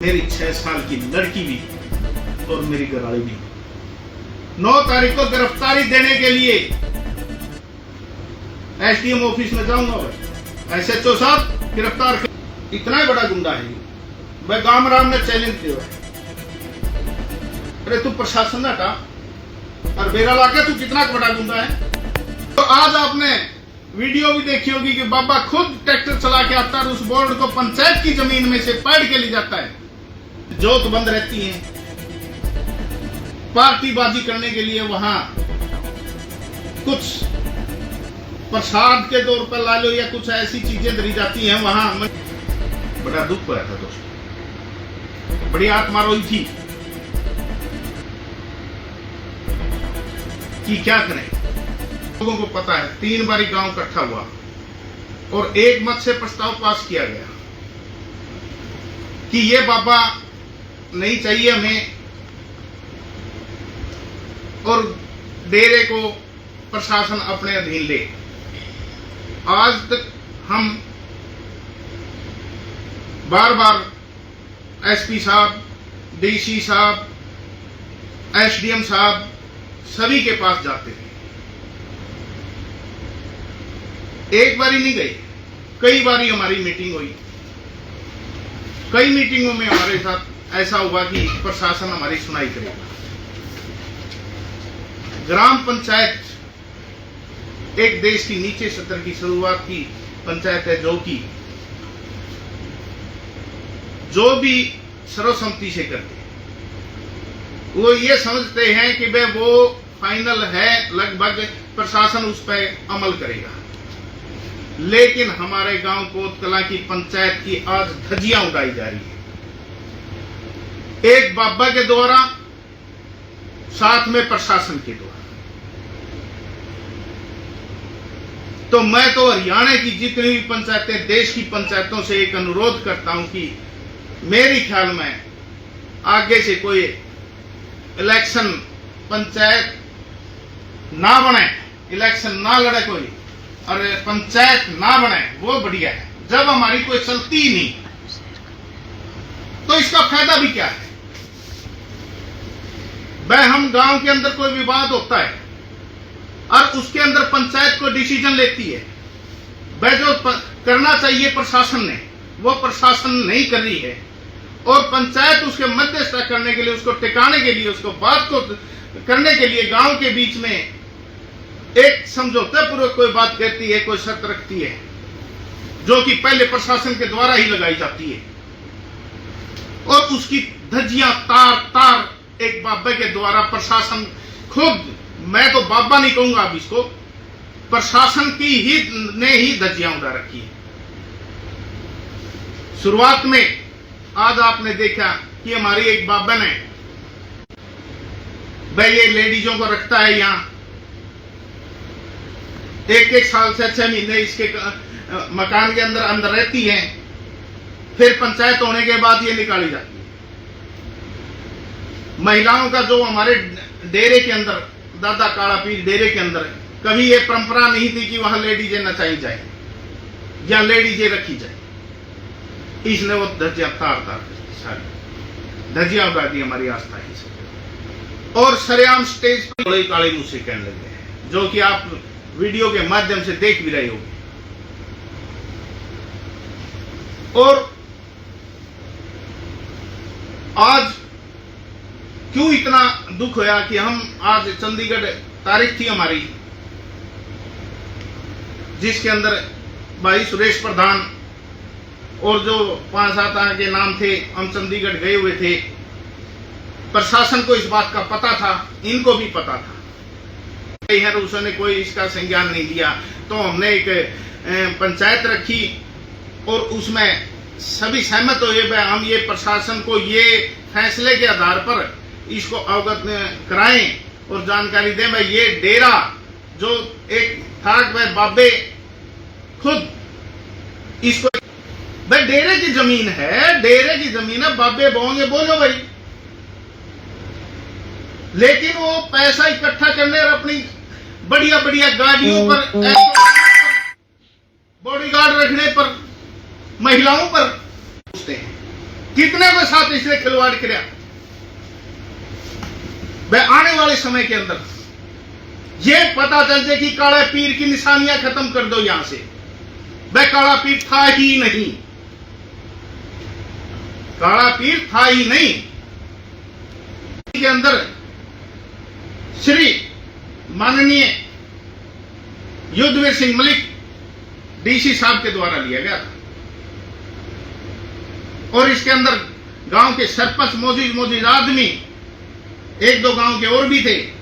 मेरी 6 साल की लड़की भी और मेरी घरवाली भी 9 तारीख को गिरफ्तारी देने के लिए एसडीएम ऑफिस में जाऊंगा। भाई एसएचओ साहब गिरफ्तार कर। इतना बड़ा गुंडा है मैं गांव राम ने चैलेंज किया। अरे तू प्रशासन हटा और बेरा लाके तू कितना बड़ा गुंडा है। तो आज आपने वीडियो भी देखी होगी कि बाबा खुद ट्रैक्टर चला के आता है, उस बोर्ड को पंचायत की जमीन में से पाड़ के ले जाता है। जोत बंद रहती है, पार्टीबाजी करने के लिए वहां कुछ प्रसाद के तौर पर ला लो या कुछ ऐसी चीजें दी जाती हैं। वहां बड़ा दुख हुआ था दोस्तों, बड़ी आत्मा रोई थी कि क्या करें। लोगों को पता है 3 बारी गांव इकट्ठा हुआ और एक मत से प्रस्ताव पास किया गया कि ये बाबा नहीं चाहिए हमें और डेरे को प्रशासन अपने अधीन ले। आज तक हम बार बार एसपी साहब, डीसी साहब, एसडीएम साहब सभी के पास जाते हैं। एक बारी नहीं गए, कई बारी हमारी मीटिंग हुई। कई मीटिंगों में हमारे साथ ऐसा हुआ कि प्रशासन हमारी सुनाई करेगा। ग्राम पंचायत एक देश की नीचे स्तर की शुरुआत की पंचायत है, जो भी सर्वसम्मति से करते हैं। वो ये समझते हैं कि वे वो फाइनल है, लगभग प्रशासन उस पर अमल करेगा। लेकिन हमारे गांव कोतकला की पंचायत की आज धज्जियां उड़ाई जा रही है, एक बाबा के द्वारा, साथ में प्रशासन के द्वारा। तो मैं तो हरियाणा की जितनी भी पंचायतें, देश की पंचायतों से एक अनुरोध करता हूं कि मेरे ख्याल में आगे से कोई इलेक्शन पंचायत ना बने, इलेक्शन ना लड़े कोई और पंचायत ना बने, वो बढ़िया है। जब हमारी कोई चलती ही नहीं तो इसका फायदा भी क्या है। वह हम गांव के अंदर कोई विवाद होता है और उसके अंदर पंचायत को डिसीजन लेती है। वह जो करना चाहिए प्रशासन ने, वो प्रशासन नहीं कर रही है और पंचायत उसके मध्यस्थता करने के लिए, उसको टिकाने के लिए, उसको बात को करने के लिए गांव के बीच में एक समझौता पूर्वक कोई बात कहती है, कोई शर्त रखती है, जो कि पहले प्रशासन के द्वारा ही लगाई जाती है और उसकी धज्जियां तार तार एक बाबा के द्वारा प्रशासन खुद, मैं तो बाबा नहीं कहूंगा अब इसको, प्रशासन की ही ने ही धज्जियां उड़ा रखी है। शुरुआत में आज आपने देखा कि हमारी एक बाबा ने, भाई ये लेडीजों को रखता है यहां, 1 साल से 6 महीने इसके मकान के अंदर रहती हैं, फिर पंचायत होने के बाद ये निकाली जाती है। महिलाओं का जो हमारे डेरे के अंदर, दादा काला पीर डेरे के अंदर, कभी ये परंपरा नहीं थी कि वहां लेडीजें नचाई जाए या लेडीजें रखी जाए। इसने वो धज्जियां तार तार सारी धज्जियां उड़ा दी हमारी आस्था ही से और सरेआम स्टेज पर काले मुंह से कहने लगे हैं, जो कि आप वीडियो के माध्यम से देख भी रहे होंगे। और आज क्यों इतना दुख होया कि हम आज चंडीगढ़ तारीख थी हमारी, जिसके अंदर भाई सुरेश प्रधान और जो 5-7 के नाम थे, हम चंडीगढ़ गए हुए थे। प्रशासन को इस बात का पता था, इनको भी पता था, उसने कोई इसका संज्ञान नहीं लिया। तो हमने एक पंचायत रखी और उसमें सभी सहमत हुए, हम ये प्रशासन को ये फैसले के आधार पर इसको अवगत कराएं और जानकारी दें। भाई ये डेरा जो एक था, वह बाबे खुद इसको, भाई डेरे की जमीन है, डेरे की जमीन है, बाबे बोंगे बोलो भाई। लेकिन वो पैसा इकट्ठा करने और अपनी बढ़िया बढ़िया गाड़ियों पर, बॉडीगार्ड रखने पर, महिलाओं पर पूछते हैं। कितने के साथ इसने खिलवाड़ किया। वह आने वाले समय के अंदर यह पता चल जाए कि काला पीर की निशानियां खत्म कर दो यहां से। वह काला पीर था ही नहीं, काला पीर था ही नहीं। के अंदर श्री माननीय युद्धवीर सिंह मलिक डीसी साहब के द्वारा लिया गया था और इसके अंदर गांव के सरपंच मौजूद आदमी, एक दो गांव के और भी थे,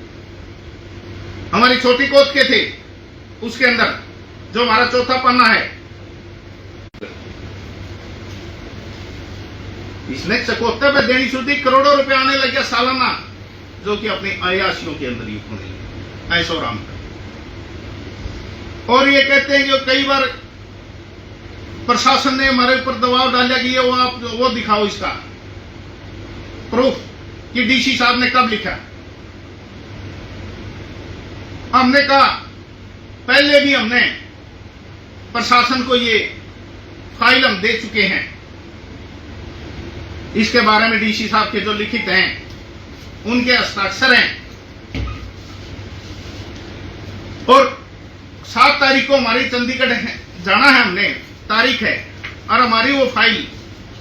हमारी छोटी कोत के थे। उसके अंदर जो हमारा चौथा पन्ना है, इसने चकोत्तर पे देनी शुद्धि करोड़ों रुपए आने लग गया सालाना, जो कि अपनी अयाशियों के अंदर ही होने लगे ऐसो राम का। और ये कहते हैं कि कई बार प्रशासन ने हमारे ऊपर दबाव डाला कि ये वो दिखाओ इसका प्रूफ कि डीसी साहब ने कब लिखा। हमने कहा पहले भी हमने प्रशासन को ये फाइल हम दे चुके हैं, इसके बारे में डीसी साहब के जो लिखित हैं उनके हस्ताक्षर हैं। और 7 तारीख को हमारी चंडीगढ़ जाना है, हमने तारीख है, और हमारी वो फाइल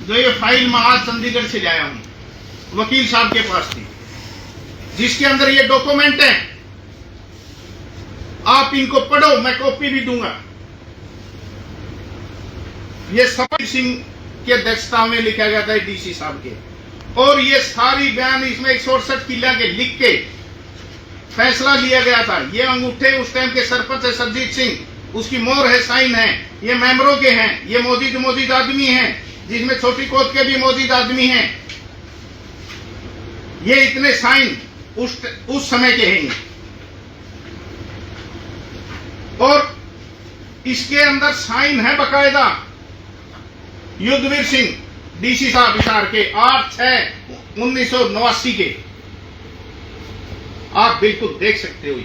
जो ये फाइल मैं आज चंडीगढ़ से लाया हूं वकील साहब के पास थी, जिसके अंदर ये डॉक्यूमेंट है। आप इनको पढ़ो, मैं कॉपी भी दूंगा। ये सफर सिंह की अध्यक्षता में लिखा गया था डीसी साहब के, और ये सारी बयान इसमें 168 किला के लिख के फैसला लिया गया था। ये अंगूठे उस टाइम के सरपंच है सरजीत सिंह, उसकी मोहर है, साइन है, ये मेंबरों के हैं, ये मौजूद आदमी हैं, जिसमें छोटी कोत के भी मौजूद आदमी हैं। ये इतने साइन उस समय के हैं। और इसके अंदर साइन है बकायदा युद्धवीर सिंह डीसी साहब हिसार के 8/6/1989 के। आप बिल्कुल देख सकते हो,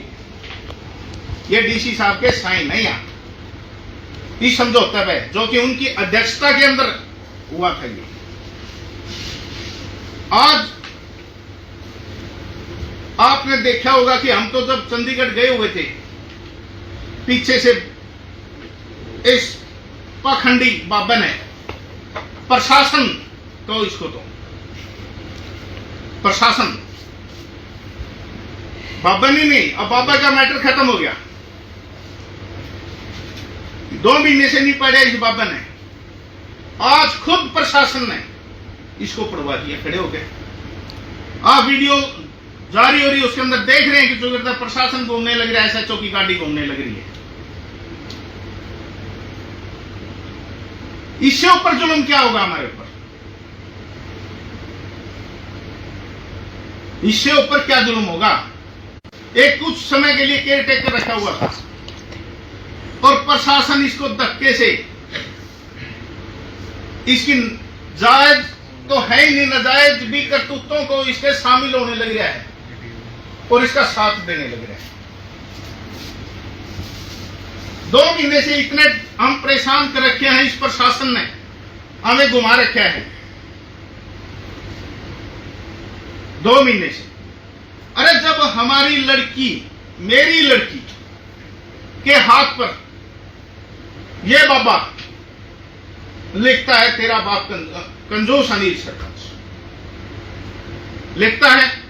ये डीसी साहब के साइन है यहाँ इस समझौते पे, जो कि उनकी अध्यक्षता के अंदर हुआ था। ये आज आपने देखा होगा कि हम तो जब चंडीगढ़ गए हुए थे, पीछे से इस पाखंडी बाबा ने प्रशासन तो इसको तो प्रशासन बाबा नहीं, अब बाबा का मैटर खत्म हो गया। 2 महीने से नहीं पढ़ा इस बाबा ने, आज खुद प्रशासन ने इसको पढ़वा दिया खड़े हो गए। आप वीडियो जारी हो रही है, उसके अंदर देख रहे हैं कि जो करता प्रशासन घूमने लग रहा है, एसएचओ की गाड़ी घूमने लग रही है। इससे ऊपर जुल्म क्या होगा हमारे ऊपर? इससे ऊपर क्या जुल्म होगा? एक कुछ समय के लिए केयर टेकर रखा हुआ था और प्रशासन इसको धक्के से, इसकी जायज तो है ही नहीं, नाजायज भी करतूतों को इसके शामिल होने लग रहा है और इसका साथ देने लग रहा है। 2 महीने से इतने हम परेशान कर रखे हैं, इस प्रशासन ने हमें घुमा रखा है 2 महीने से। अरे जब हमारी लड़की, मेरी लड़की के हाथ पर यह बाबा लिखता है, तेरा बाप कंजूस अनिल सरपंच लिखता है,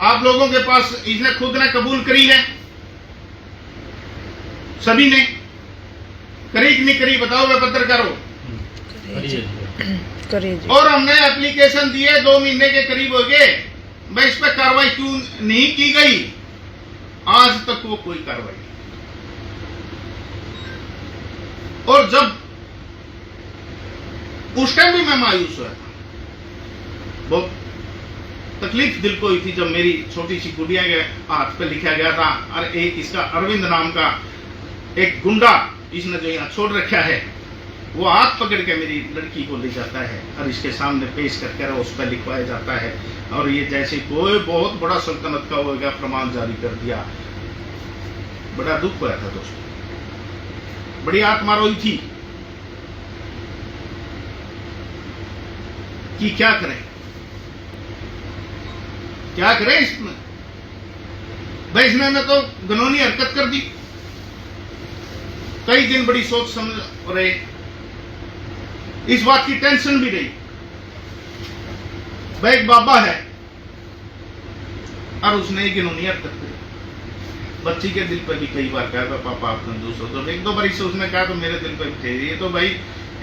आप लोगों के पास इसने खुद ने कबूल करी है, सभी ने करी कि नहीं करी बताओ वे पत्रकारों, और हमने एप्लीकेशन दिए 2 महीने के करीब हो गए, भाई इस पर कार्रवाई क्यों नहीं की गई? आज तक वो कोई कार्रवाई नहीं। और जब उस टाइम भी मैं मायूस हुआ था, बहुत तकलीफ दिल को हुई थी जब मेरी छोटी सी गुड़िया के हाथ पे लिखा गया था, और एक इसका अरविंद नाम का एक गुंडा इसने जो यहाँ छोड़ रखा है, वो हाथ पकड़ के मेरी लड़की को ले जाता है और इसके सामने पेश करके उस पर लिखवाया जाता है, और ये जैसे कोई बहुत बड़ा सल्तनत का हो गया प्रमाण जारी कर दिया। बड़ा दुख हुआ था दोस्तों, बड़ी आत्मा रोई थी। कि क्या करें, क्या करें इसमें। भाई इसने तो घिनौनी हरकत कर दी। कई दिन बड़ी सोच समझ रहे, इस बात की टेंशन भी रही। भाई एक बाबा है और उसने घिनौनी हरकत करी। बच्ची के दिल पर भी कई बार कहा पापा आप कंजूस हो, तो एक दो बार से उसने कहा तो मेरे दिल पर भी थे। ये तो भाई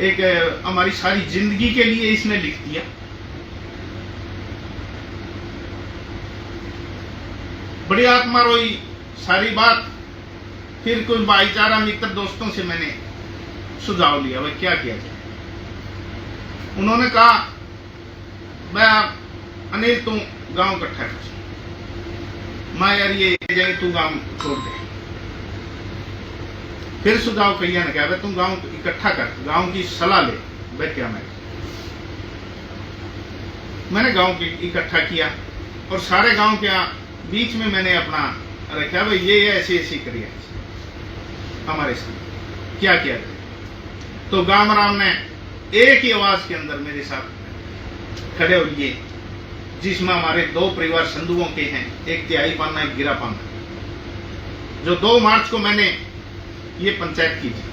एक हमारी सारी जिंदगी के लिए इसने लिख दिया। बड़ी आत्मा रोई सारी बात। फिर कुछ भाईचारा मित्र दोस्तों से मैंने सुझाव लिया, भाई क्या किया जाए। उन्होंने कहा मैं अनिल तू गांव इकट्ठा कर, मैं यार ये जाए तू गांव छोड़ दे। फिर सुझाव कहिया ने कहा तुम गांव इकट्ठा कर, गांव की सलाह ले। भाई क्या मैंने गांव की इकट्ठा किया और सारे गांव के बीच में मैंने अपना रखा, भाई ये ऐसे ऐसे करिए हमारे साथ क्या किया जाए। तो गामराम ने एक ही आवाज के अंदर मेरे साथ खड़े हो लिए, जिसमें हमारे दो परिवार संधुओं के हैं, एक तिहाई पाना एक गिरा पाना, जो 2 मार्च को मैंने ये पंचायत की थी।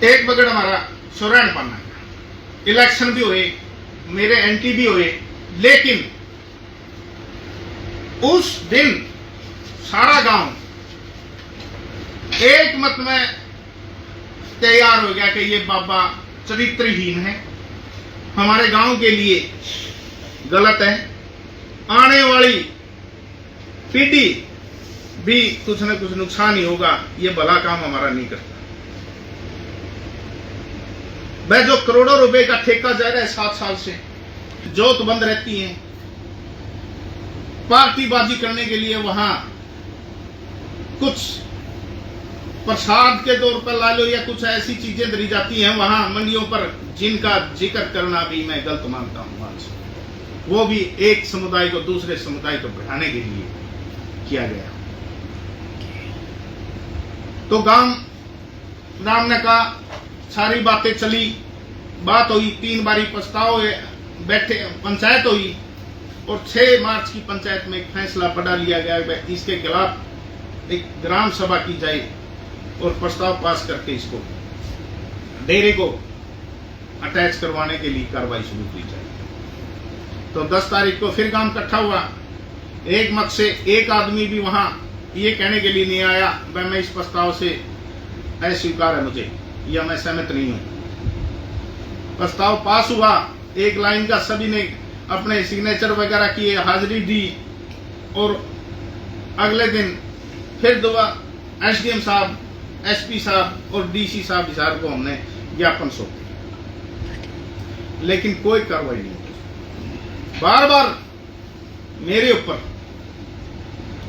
एक बगड़ हमारा सुरैन पाना का इलेक्शन भी हुए, मेरे एंटी भी हुए, लेकिन उस दिन सारा गांव एक मत में तैयार हो गया कि ये बाबा चरित्रहीन है, हमारे गांव के लिए गलत है, आने वाली पीढ़ी भी कुछ न कुछ नुकसान ही होगा, ये भला काम हमारा नहीं करता। वह जो करोड़ों रुपए का ठेका जा रहा है 7 साल से, जोत बंद रहती है, पार्टीबाजी करने के लिए वहां कुछ प्रसाद के तौर पर ला लो या कुछ ऐसी चीजें धरी जाती हैं वहां मंडियों पर, जिनका जिक्र करना भी मैं गलत मानता हूं। आज वो भी एक समुदाय को दूसरे समुदाय को बढ़ाने के लिए किया गया। तो गांव राम ने कहा, सारी बातें चली, बात हुई, 3 बारी प्रस्ताव बैठे, पंचायत हुई और 6 मार्च की पंचायत में एक फैसला पढ़ा लिया गया, इसके खिलाफ एक ग्राम सभा की जाए और प्रस्ताव पास करके इसको डेरे को अटैच करवाने के लिए कार्रवाई शुरू की जाए। तो 10 तारीख को फिर गांव इकट्ठा हुआ। एक मत से एक आदमी भी वहां ये कहने के लिए नहीं आया मैं इस प्रस्ताव से अस्वीकार है मुझे, या मैं सहमत नहीं हूं। प्रस्ताव पास हुआ, एक लाइन का, सभी ने अपने सिग्नेचर वगैरह किए, हाजिरी दी और अगले दिन फिर दोबारा एसडीएम साहब, एसपी साहब और डीसी साहब हिसार को हमने ज्ञापन सौंपे, लेकिन कोई कार्रवाई नहीं हुई। बार बार मेरे ऊपर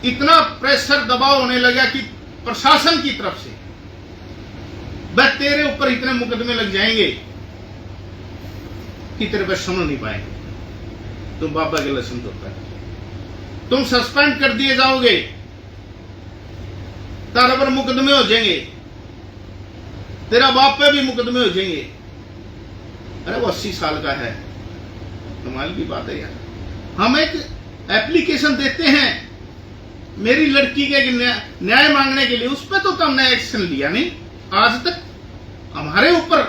इतना प्रेशर दबाव होने लगा कि प्रशासन की तरफ से वह तेरे ऊपर इतने मुकदमे लग जाएंगे कि तेरे पर सुन नहीं पाएंगे, तुम बाबा के लसन होता है, तुम सस्पेंड कर दिए जाओगे, तारा पर मुकदमे हो जाएंगे, तेरा बाप पे भी मुकदमे हो जाएंगे। अरे वो 80 साल का है, कमाल की बात है यार। हम एक एप्लीकेशन देते हैं मेरी लड़की के न्याय मांगने के लिए, उस पर तो तुमने एक्शन लिया नहीं। आज तक हमारे ऊपर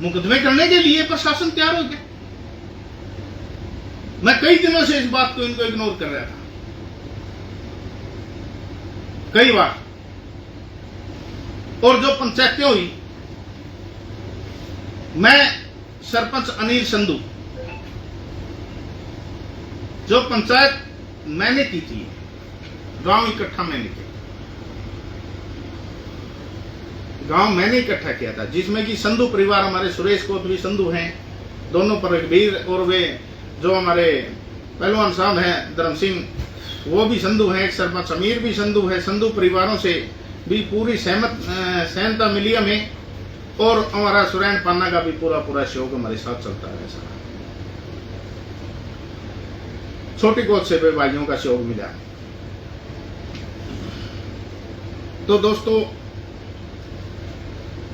मुकदमे करने के लिए प्रशासन तैयार हो गया। मैं कई दिनों से इस बात को इनको इग्नोर कर रहा था, कई बार। और जो पंचायतें हुई, मैं सरपंच अनिल संधू, जो पंचायत मैंने की थी, गांव इकट्ठा मैंने किया, गांव मैंने इकट्ठा किया था, जिसमें कि संधू परिवार, हमारे सुरेश कोत भी संधू हैं, दोनों पर वीर, और वे जो हमारे पहलवान साहब हैं धर्म सिंह, वो भी संधू हैं, एक सरपंच अमीर भी संधू है। संधू परिवारों से भी पूरी सहमता मिली हमें, और हमारा सुरैन पान्ना का भी पूरा सहयोग हमारे साथ चलता है। सारा छोटी कोत से भाइयों का सहयोग मिला। तो दोस्तों,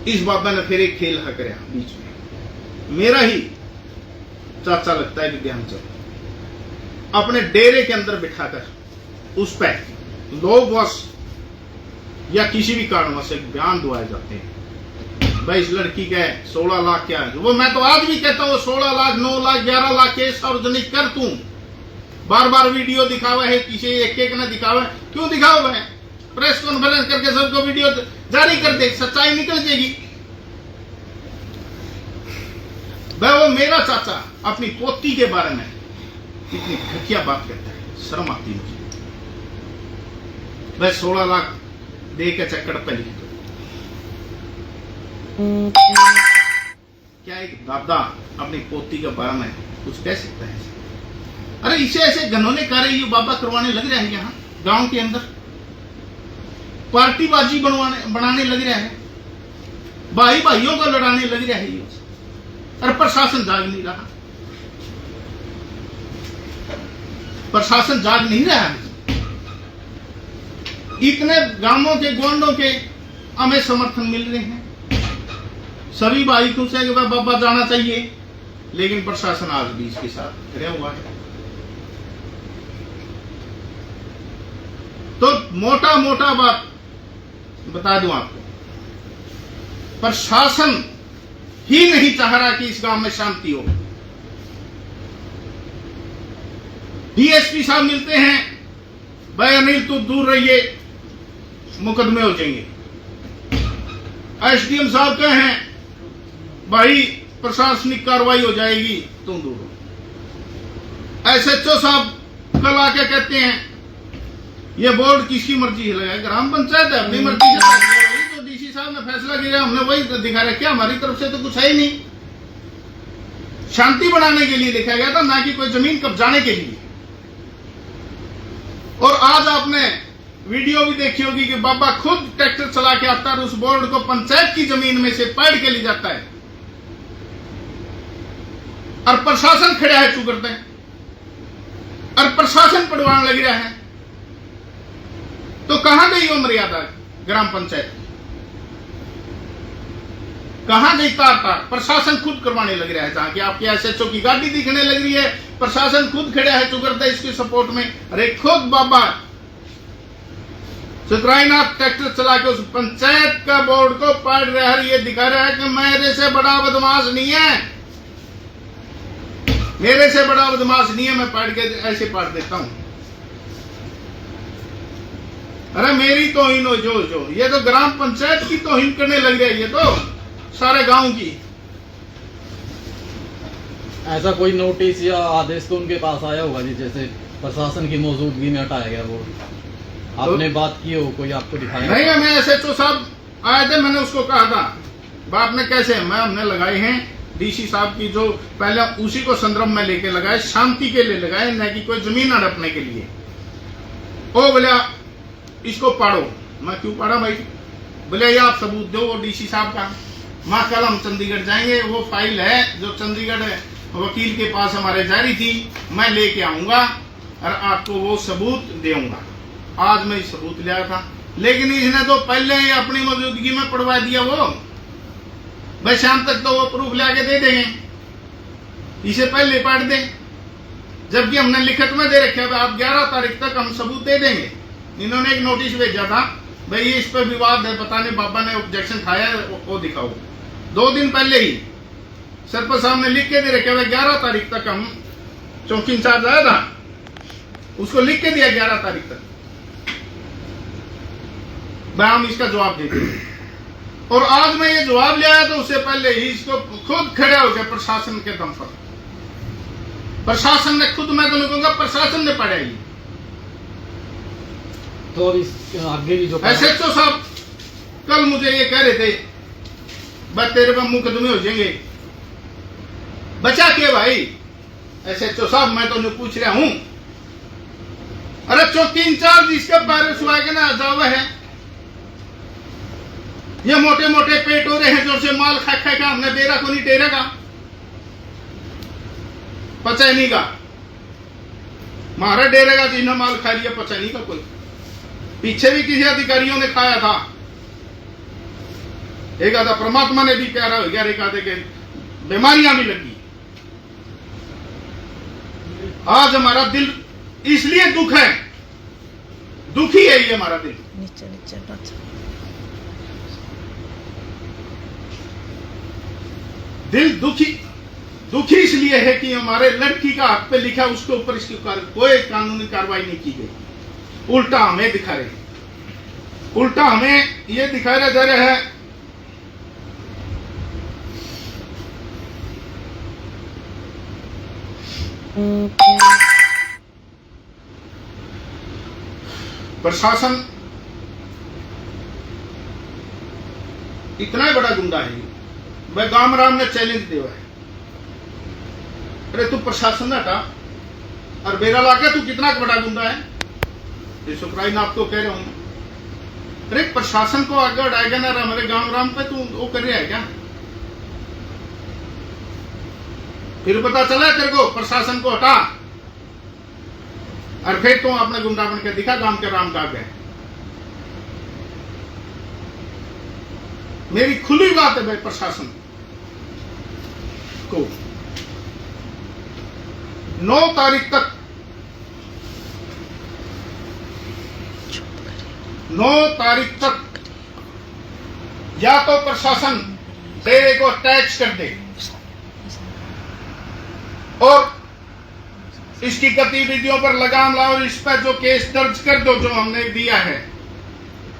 इस बाबा ने फिर एक खेल कर बीच में, मेरा ही चाचा लगता है विद्यांचल, अपने डेरे के अंदर बिठाकर उस पर लोग बस या किसी भी कारणवश एक बयान दुआए जाते हैं, भाई इस लड़की के 16 लाख क्या है, वो मैं तो आज भी कहता हूँ 16 लाख 9 लाख 11 लाख के सार्वजनिक कर तू, बार बार वीडियो दिखावा है, किसी एक एक ने दिखावा है, क्यों दिखावा है, प्रेस कॉन्फ्रेंस करके सबको वीडियो जारी कर दे, सच्चाई निकल जाएगी। भाई वो मेरा चाचा अपनी पोती के बारे में इतनी घटिया बात कहता है, शर्म आती मुझे। भाई 16 लाख दे के चक्कर पे लिख दो, क्या एक दादा अपनी पोती के बारे में कुछ कह सकता है? अरे इसे ऐसे घनौने कार्य ये बाबा करवाने लग रहे हैं, यहाँ गांव के अंदर पार्टीबाजी बनाने लग रहा है, भाई भाइयों को लड़ाने लग रहा है, और प्रशासन जाग नहीं रहा, प्रशासन जाग नहीं रहा है। इतने गांवों के गोंडों के हमें समर्थन मिल रहे हैं, सभी भाई खुश है कि वह बाबा जाना चाहिए, लेकिन प्रशासन आज भी इसके साथ खड़ा हुआ है। तो मोटा मोटा बात बता दूं आपको, प्रशासन ही नहीं चाह रहा कि इस गांव में शांति हो। डीएसपी साहब मिलते हैं, भाई अनिल तू दूर रहिए, मुकदमे हो जाएंगे। एसडीएम साहब कहे हैं, भाई प्रशासनिक कार्रवाई हो जाएगी, तुम दूर हो। एसएचओ साहब कल आके कहते हैं, ये बोर्ड किसकी मर्जी से लगाए, ग्राम पंचायत है, अपनी मर्जी से वही तो डीसी साहब ने फैसला किया, हमने वही दिखा रखा, हमारी तरफ से तो कुछ है ही नहीं। शांति बनाने के लिए लिखा गया था, ना कि कोई जमीन कब्जाने के लिए। और आज आपने वीडियो भी देखी होगी कि बाबा खुद ट्रैक्टर चला के आता है, उस बोर्ड को पंचायत की जमीन में से पाड़ के ले जाता है, और प्रशासन खड़ा है चुप करते हैं, और प्रशासन पड़वाने लग रहा है। तो कहां गई वो मर्यादा ग्राम पंचायत, कहां गई तार तार? प्रशासन खुद करवाने लग रहा है, जहां कि आपके एसएचओ की गाड़ी दिखने लग रही है, प्रशासन खुद खड़ा है चुकरता है इसके सपोर्ट में। अरे खुद बाबा सुतराईनाथ ट्रैक्टर चला के उस पंचायत का बोर्ड को पाड़ रहा है, ये दिखा रहा है कि मेरे से बड़ा बदमाश नहीं है, मेरे से बड़ा बदमाश नहीं है, मैं पाड़ के ऐसे पाड़ देता हूं। अरे मेरी तौहीन हो जो ये तो ग्राम पंचायत की तौहीन करने लग रही है, ये तो सारे गांव की। ऐसा कोई नोटिस या आदेश तो उनके पास आया होगा जी, जैसे प्रशासन की मौजूदगी में हटाया गया वो, आपने तो बात की हो, कोई आपको दिखाया? नहीं, हमें एसएचओ साहब आए थे, मैंने उसको कहा था, बाप ने कैसे हमने लगाए हैं डीसी साहब की, जो पहले उसी को संदर्भ में लेके लगाए, शांति के लिए लगाए, न कि कोई जमीन हड़पने के लिए। ओ बोले इसको पाड़ो, मैं क्यों पाड़ा भाई? बोले ये आप सबूत दो वो डीसी साहब का। माँ कल हम चंडीगढ़ जाएंगे, वो फाइल है जो चंडीगढ़ वकील के पास हमारे जारी थी, मैं लेके आऊंगा और आपको वो सबूत दूंगा। आज मैं सबूत ले आया था, लेकिन इसने तो पहले ही अपनी मौजूदगी में पढ़वा दिया। वो भाई शाम तक तो वो प्रूफ लाके दे देंगे, इसे पहले पढ़ दे, जबकि हमने लिखित में दे रखा है आप 11 तारीख तक हम सबूत दे देंगे। इन्होंने एक नोटिस भेजा था, भाई ये इस पर विवाद है, पता नहीं बाबा ने ऑब्जेक्शन खाया, वो दिखाओ। 2 दिन पहले ही सरपंच साहब ने लिख के दे रखा है 11 तारीख तक, हम चौकी इंचार्ज आया था, उसको लिख के दिया 11 तारीख तक, भाई हम इसका जवाब देते हैं। और आज मैं ये जवाब ले आया तो उससे पहले ही इसको खुद खड़े हो गए प्रशासन के दम पर। प्रशासन ने खुद, मैं तो नहीं कहूंगा प्रशासन ने पढ़ाई। तो आगे भी जो एसएचओ साहब कल मुझे ये कह रहे थे, बस तेरे पर मुकदमे हो जाएंगे। बचा के भाई एसएचओ साहब, मैं तो नहीं पूछ रहा हूं। अरे चौकी इंचार्ज इसके पैर सुहा के ना जावा है, ये मोटे मोटे पेट हो रहे हैं जोर से माल खा खा के, हमने डेरा को नहीं टेरा का पचा नहीं का, मारा डेरे का जिन्हें माल खा लिया पचा नहीं का कोई। पीछे भी किसी अधिकारियों ने खाया था, एक आधा परमात्मा ने भी प्यारा हो गया, एक आधे के बीमारियां भी लगी। आज हमारा दिल इसलिए दुख है, दुखी है ये हमारा दिल। नीचे नीचे दिल दुखी इसलिए है कि हमारे लड़की का हाथ पे लिखा, उसके ऊपर इसकी कोई कानूनी कार्रवाई नहीं की गई। उल्टा हमें दिखा रहे, उल्टा हमें ये दिखाया जा रहा है प्रशासन इतना बड़ा गुंडा है। वह गामराम ने चैलेंज दिया है, अरे तू प्रशासन हटा और बेरा लाके तू कितना बड़ा गुंडा है। ये सुखराई नाथ को कह रहा हूं, अरे प्रशासन को आगे बढ़ाएगा ना हमारे गामराम पे, तू वो कर रहा है क्या? फिर पता चला तेरे को प्रशासन को हटा और फिर तू अपने गुंडा बन के दिखा गांव के राम का गए। मेरी खुली बात है भाई, प्रशासन को 9 तारीख तक 9 तारीख तक या तो प्रशासन डेरे को अटैच कर दे और इसकी गतिविधियों पर लगाम लाओ और इस पर जो केस दर्ज कर दो जो हमने दिया है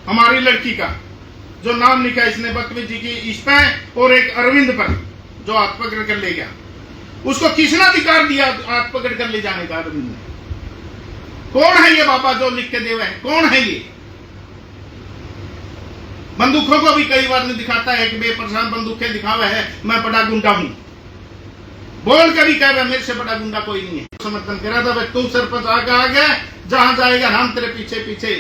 हमारी लड़की का, जो नाम लिखा है इसने बदतमीजी की इस पे और एक अरविंद पर जो हाथ पकड़ कर ले गया। उसको किसने अधिकार दिया हाथ पकड़ कर ले जाने का? अरविंद ने। कौन है ये बाबा जो लिख के देवे है? कौन है ये? बंदूकों को भी कई बार नहीं दिखाता है कि बेपरेशान बंदूकें दिखावा है, मैं बड़ा गुंडा हूं, बोल कर ही कह रहा मेरे से बड़ा गुंडा कोई नहीं है। समर्थन करा था भाई, तू सरपंच आगे आ गया, जहां जाएगा हम तेरे पीछे पीछे,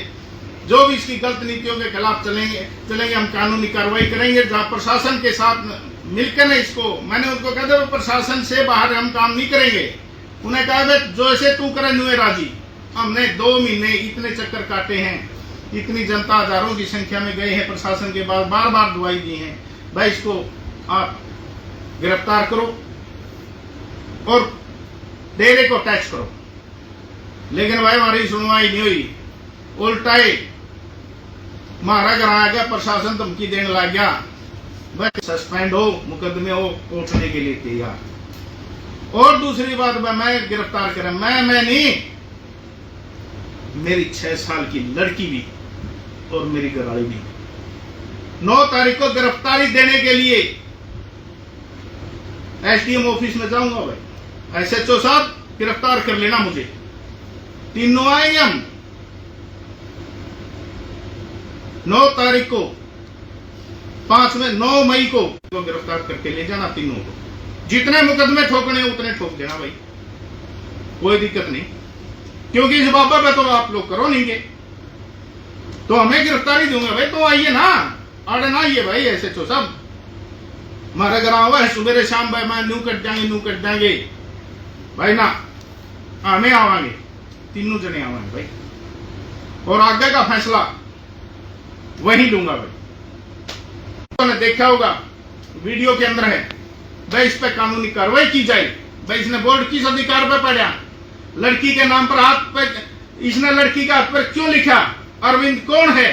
जो भी इसकी गलत नीतियों के खिलाफ चलेंगे हम कानूनी कार्रवाई करेंगे। जहां प्रशासन के साथ मिलकर ने इसको, मैंने उनको कहा था प्रशासन से बाहर हम काम नहीं करेंगे। उन्हें कहा जो ऐसे तू करे नुए राजी। हमने 2 महीने इतने चक्कर काटे हैं, इतनी जनता हजारों की संख्या में गए हैं प्रशासन के बाद, बार बार दुआई दी है भाई इसको आप गिरफ्तार करो और डेरे को टैक्स करो, लेकिन भाई हमारी सुनवाई नहीं हुई। उल्टाए मारा कराया गया, प्रशासन धमकी देने लग गया भाई सस्पेंड हो, मुकदमे हो, कोटने के लिए तैयार। और दूसरी बात मैं गिरफ्तार करें, मैं नहीं, मेरी 6 साल की लड़की भी और मेरी घरवाली भी। 9 तारीख को गिरफ्तारी देने के लिए एसडीएम ऑफिस में जाऊंगा भाई, एसएचओ साहब गिरफ्तार कर लेना मुझे। तीनों आएंगे हम 9 तारीख को, 9 मई को गिरफ्तार करके ले जाना तीनों को। जितने मुकदमे ठोकने उतने ठोक देना भाई, कोई दिक्कत नहीं, क्योंकि इस बाबा पे तो आप लोग करो नहीं गए तो हमें गिरफ्तारी दूंगा भाई। तो आइए ना, आड़े ना आइए भाई एसएचओ साहब, हमारा घर हुआ है सुबह शाम भाई, मैं न्यू कट जाएंगे भाई ना, हमें आवांगे, तीनों जने आवांगे भाई, और आगे का फैसला वही लूंगा भाई। तो ने देखा होगा वीडियो के अंदर है भाई, इस पे कानूनी कार्रवाई की जाए भाई। इसने बोर्ड किस अधिकार पे पढ़ा? लड़की के नाम पर हाथ पे, इसने लड़की के हाथ पर क्यों लिखा? अरविंद कौन है?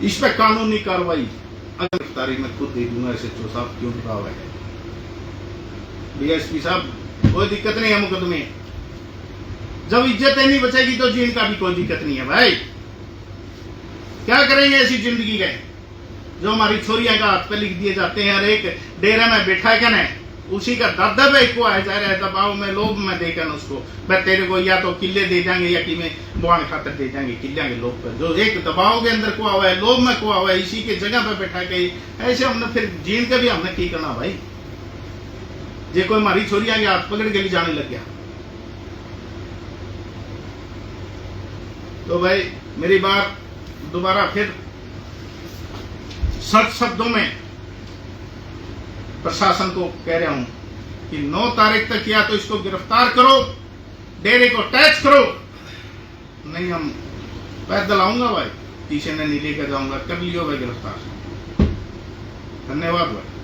इस पे कानूनी कार्रवाई गिरफ्तारी में खुद दे दूंगा एसएचओ साहब, क्यों रुका हुआ है? डीएसपी साहब कोई दिक्कत नहीं है मुकदमे, जब इज्जत नहीं बचेगी तो जीन का भी कोई दिक्कत नहीं है भाई। क्या करेंगे ऐसी जिंदगी के जो हमारी छोरियां का हाथ पे लिख दिए जाते हैं, और एक डेरे में बैठा है क्या ना, उसी का दर्द भाई को आ जा रहा है, दबाव में लोभ में देकर उसको भाई तेरे को या तो किले दे जाएंगे या कि में बुआन खातर दे जाएंगे, किले के लोग पर जो एक दबाव के अंदर को हुआ है, लोभ में को हुआ है, इसी के जगह पे बैठा के ऐसे हमने फिर जीन के भी हमने की करना भाई। जे कोई हमारी छोरियां के हाथ पकड़ के भी जाने लग गया तो भाई मेरी बात दोबारा फिर सख्त शब्दों में प्रशासन को कह रहा हूं कि 9 तारीख तक या तो इसको गिरफ्तार करो, डेरे को टैच करो, नहीं हम पैदल आऊंगा भाई। स्टेशन नहीं लेकर जाऊंगा, कर लियो भाई गिरफ्तार। धन्यवाद भाई।